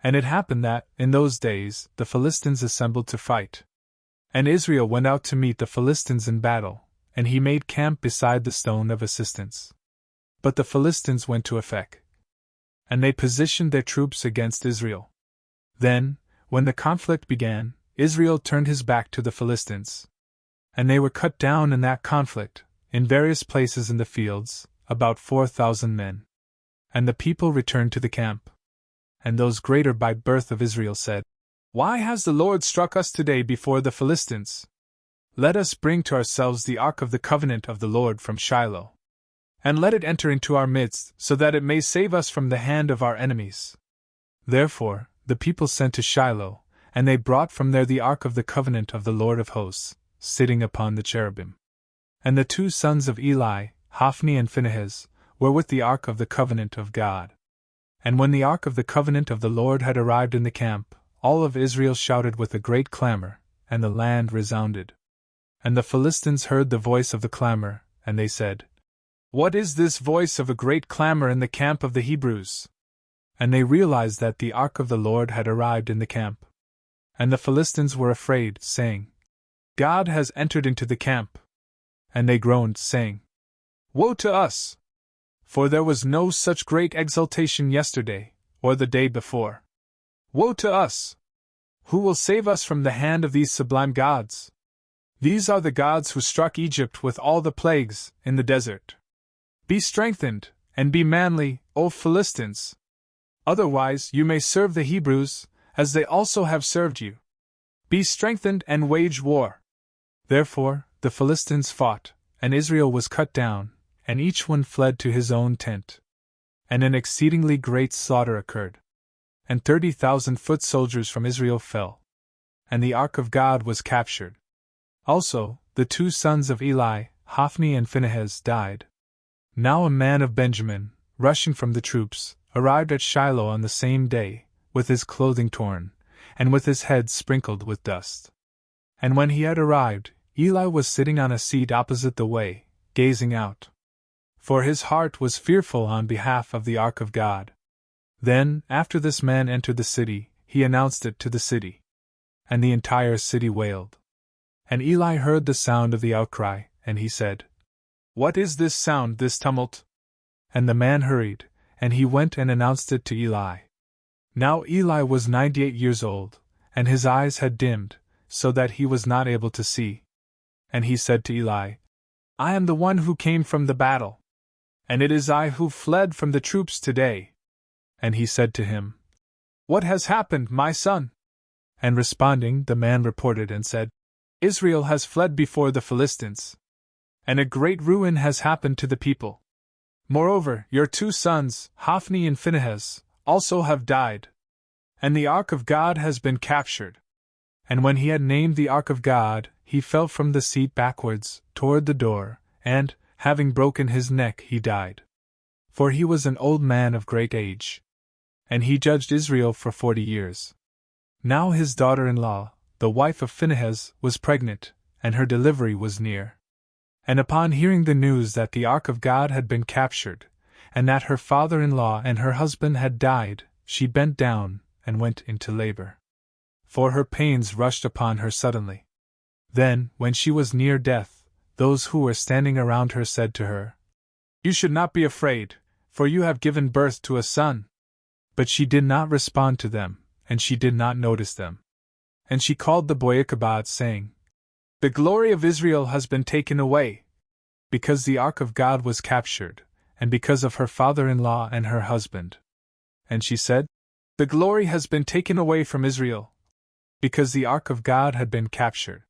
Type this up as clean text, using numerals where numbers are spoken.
And it happened that, in those days, the Philistines assembled to fight. And Israel went out to meet the Philistines in battle, and he made camp beside the stone of assistance. But the Philistines went to Aphek, and they positioned their troops against Israel. Then, when the conflict began, Israel turned his back to the Philistines. And they were cut down in that conflict, in various places in the fields, about 4,000 men. And the people returned to the camp. And those greater by birth of Israel said, "Why has the Lord struck us today before the Philistines? Let us bring to ourselves the ark of the covenant of the Lord from Shiloh. And let it enter into our midst, so that it may save us from the hand of our enemies." Therefore, the people sent to Shiloh, and they brought from there the ark of the covenant of the Lord of hosts, sitting upon the cherubim. And the 2 sons of Eli, Hophni and Phinehas, were with the ark of the covenant of God. And when the ark of the covenant of the Lord had arrived in the camp, all of Israel shouted with a great clamor, and the land resounded. And the Philistines heard the voice of the clamor, and they said, "What is this voice of a great clamor in the camp of the Hebrews?" And they realized that the ark of the Lord had arrived in the camp. And the Philistines were afraid, saying, "God has entered into the camp." And they groaned, saying, "Woe to us! For there was no such great exultation yesterday, or the day before. Woe to us! Who will save us from the hand of these sublime gods? These are the gods who struck Egypt with all the plagues in the desert. Be strengthened, and be manly, O Philistines! Otherwise you may serve the Hebrews, as they also have served you. Be strengthened and wage war." Therefore, the Philistines fought, and Israel was cut down, and each one fled to his own tent. And an exceedingly great slaughter occurred. And 30,000 foot soldiers from Israel fell. And the ark of God was captured. Also, the 2 sons of Eli, Hophni and Phinehas, died. Now a man of Benjamin, rushing from the troops, arrived at Shiloh on the same day, with his clothing torn, and with his head sprinkled with dust. And when he had arrived, Eli was sitting on a seat opposite the way, gazing out. For his heart was fearful on behalf of the ark of God. Then, after this man entered the city, he announced it to the city. And the entire city wailed. And Eli heard the sound of the outcry, and he said, "What is this sound, this tumult?" And the man hurried, and he went and announced it to Eli. Now Eli was 98 years old, and his eyes had dimmed, so that he was not able to see. And he said to Eli, "I am the one who came from the battle. And it is I who fled from the troops today." And he said to him, "What has happened, my son?" And responding, the man reported and said, "Israel has fled before the Philistines. And a great ruin has happened to the people. Moreover, your 2 sons, Hophni and Phinehas, also have died. And the ark of God has been captured." And when he had named the ark of God, he fell from the seat backwards, toward the door, and, having broken his neck, he died. For he was an old man of great age. And he judged Israel for 40 years. Now his daughter-in-law, the wife of Phinehas, was pregnant, and her delivery was near. And upon hearing the news that the ark of God had been captured, and that her father-in-law and her husband had died, she bent down and went into labor. For her pains rushed upon her suddenly. Then, when she was near death, those who were standing around her said to her, "You should not be afraid, for you have given birth to a son." But she did not respond to them, and she did not notice them. And she called the boy Ichabod, saying, "The glory of Israel has been taken away," because the ark of God was captured, and because of her father-in-law and her husband. And she said, "The glory has been taken away from Israel," because the ark of God had been captured.